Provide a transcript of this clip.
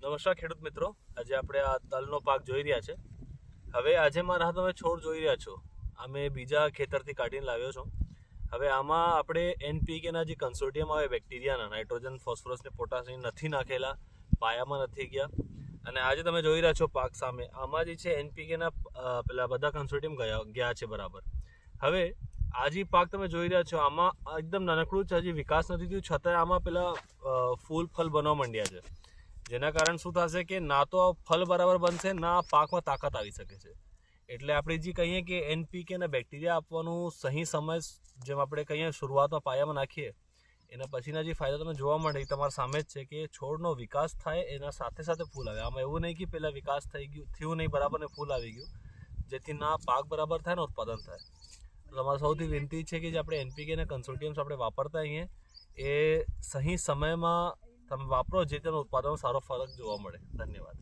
નમસ્કાર ખેડૂત મિત્રો, આજે આપણે આ તલનો પાક જોઈ રહ્યા છે. હવે આજે મારા હાથ તમે છોડ જોઈ રહ્યા છો, આ મેં બીજા ખેતરથી કાઢીને લાવ્યો છું. હવે આમાં આપણે NPKના જે કન્સોર્ટિયમ આવે બેક્ટેરિયાના, નાઇટ્રોજન, ફોસ્ફરસ ને પોટાશિયમ નથી નાખેલા, પાયામાં નથી ગયા. અને આજે તમે જોઈ રહ્યા છો પાક સામે, આમાં જે છે NPKના પેલા બધા કન્સોર્ટિયમ ગયા છે બરાબર. હવે આ જે પાક તમે જોઈ રહ્યા છો, આમાં એકદમ નાનકડું છે, હજી વિકાસ નથી થયું, છતાંય આમાં પેલા ફૂલ ફળ બનવા માંડ્યા છે. જેના કારણ શું થશે કે ના તો ફળ બરાબર બનશે, ના પાકમાં તાકાત આવી શકે છે. એટલે આપણે જે કહીએ કે NPK અને બેક્ટેરિયા આપવાનું સહી સમય, જેમ આપણે કહીએ શરૂઆતમાં પાયામાં નાખીએ, એના પછીના જે ફાયદા તમને જોવા મળે એ તમારા સામે જ છે કે છોડનો વિકાસ થાય, એના સાથે સાથે ફૂલ આવે. આમાં એવું નહીં કે પહેલાં વિકાસ થયું નહીં બરાબર ને ફૂલ આવી ગયું, જેથી ના પાક બરાબર થાય ને ઉત્પાદન થાય. તમારે સૌથી વિનંતી છે કે જે આપણે NPK અને કન્સોર્ટિયમ્સ આપણે વાપરતા હોઈએ એ સહી સમયમાં તમે વાપરો, જે તેનો ઉત્પાદનમાં સારો ફરક જોવા મળે. ધન્યવાદ.